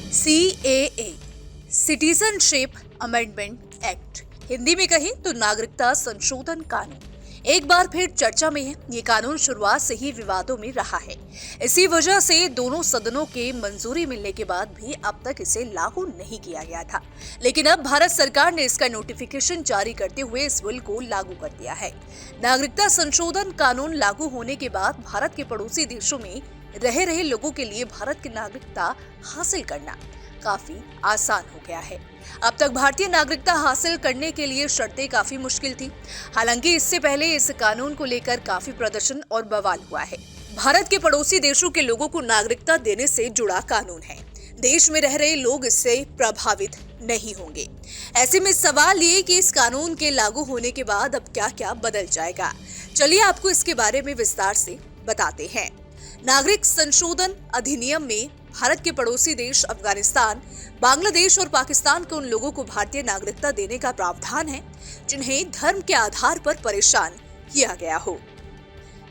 CAA citizenship amendment act, Hindi में कहें तो नागरिकता संशोधन कानून एक बार फिर चर्चा में है। ये कानून शुरुआत से ही विवादों में रहा है। इसी वजह से दोनों सदनों के मंजूरी मिलने के बाद भी अब तक इसे लागू नहीं किया गया था, लेकिन अब भारत सरकार ने इसका नोटिफिकेशन जारी करते हुए इस बिल को लागू कर दिया है। नागरिकता संशोधन कानून लागू होने के बाद भारत के पड़ोसी देशों में रह रहे लोगों के लिए भारत की नागरिकता हासिल करना काफी आसान हो गया है। अब तक भारतीय नागरिकता हासिल करने के लिए शर्तें काफी मुश्किल थी। हालांकि इससे पहले इस कानून को लेकर काफी प्रदर्शन और बवाल हुआ है। भारत के पड़ोसी देशों के लोगों को नागरिकता देने से जुड़ा कानून है। देश में रह रहे लोग इससे प्रभावित नहीं होंगे। ऐसे में सवाल ये कि इस कानून के लागू होने के बाद अब क्या क्या बदल जाएगा। चलिए आपको इसके बारे में विस्तार से बताते हैं। नागरिक संशोधन अधिनियम में भारत के पड़ोसी देश अफगानिस्तान, बांग्लादेश और पाकिस्तान के उन लोगों को भारतीय नागरिकता देने का प्रावधान है जिन्हें धर्म के आधार पर परेशान किया गया हो।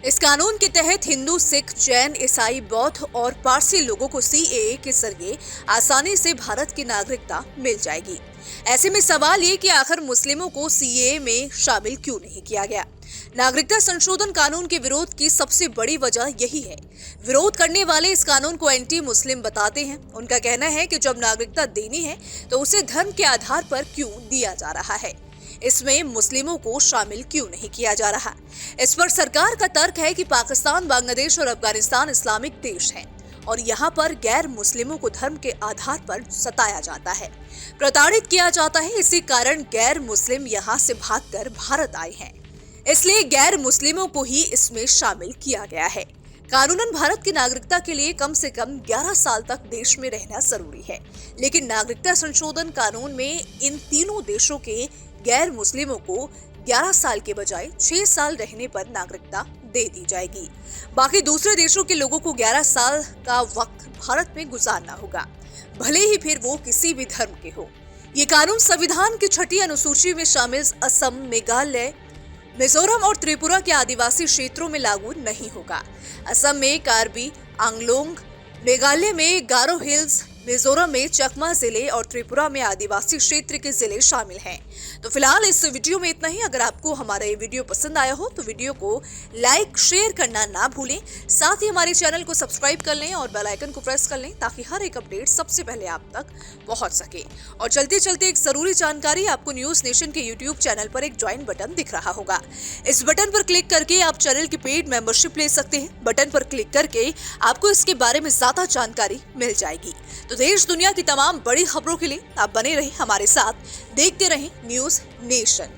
इस कानून के तहत हिंदू, सिख, जैन, ईसाई, बौद्ध और पारसी लोगों को CAA के जरिए आसानी से भारत की नागरिकता मिल जाएगी। ऐसे में सवाल ये कि आखिर मुस्लिमों को CAA में शामिल क्यों नहीं किया गया। नागरिकता संशोधन कानून के विरोध की सबसे बड़ी वजह यही है। विरोध करने वाले इस कानून को एंटी मुस्लिम बताते हैं। उनका कहना है कि जब नागरिकता देनी है तो उसे धर्म के आधार पर क्यों दिया जा रहा है, इसमें मुस्लिमों को शामिल क्यों नहीं किया जा रहा। इस पर सरकार का तर्क है कि पाकिस्तान, बांग्लादेश और अफगानिस्तान इस्लामिक देश हैं और यहाँ पर गैर मुस्लिमों को धर्म के आधार पर सताया जाता है, प्रताड़ित किया जाता है। इसी कारण गैर मुस्लिम यहाँ से भागकर भारत आए हैं, इसलिए गैर मुस्लिमों को ही इसमें शामिल किया गया है। कानूनन भारत की नागरिकता के लिए कम से कम 11 साल तक देश में रहना जरूरी है, लेकिन नागरिकता संशोधन कानून में इन तीनों देशों के गैर मुस्लिमों को 11 साल के बजाय 6 साल रहने पर नागरिकता दे दी जाएगी। बाकी दूसरे देशों के लोगों को 11 साल का वक्त भारत में गुजारना होगा, भले ही फिर वो किसी भी धर्म के हो। ये कानून संविधान की 6ठी अनुसूची में शामिल असम, मेघालय, मिजोरम और त्रिपुरा के आदिवासी क्षेत्रों में लागू नहीं होगा। असम में कार्बी आंगलोंग, मेघालय में गारो हिल्स, मिजोरम में चकमा जिले और त्रिपुरा में आदिवासी क्षेत्र के जिले शामिल हैं। तो फिलहाल इस वीडियो में इतना ही। अगर आपको हमारा ये वीडियो पसंद आया हो तो वीडियो को लाइक, शेयर करना ना भूलें। साथ ही हमारे चैनल को सब्सक्राइब कर लें और बेल आइकन को प्रेस कर लें ताकि हर एक अपडेट सबसे पहले आप तक पहुंच सके। और चलते चलते एक जरूरी जानकारी, आपको न्यूज नेशन के यूट्यूब चैनल पर एक ज्वाइन बटन दिख रहा होगा। इस बटन पर क्लिक करके आप चैनल की पेड मेंबरशिप ले सकते हैं। बटन पर क्लिक करके आपको इसके बारे में ज्यादा जानकारी मिल जाएगी। तो देश दुनिया की तमाम बड़ी खबरों के लिए आप बने रहें हमारे साथ, देखते रहें न्यूज नेशन।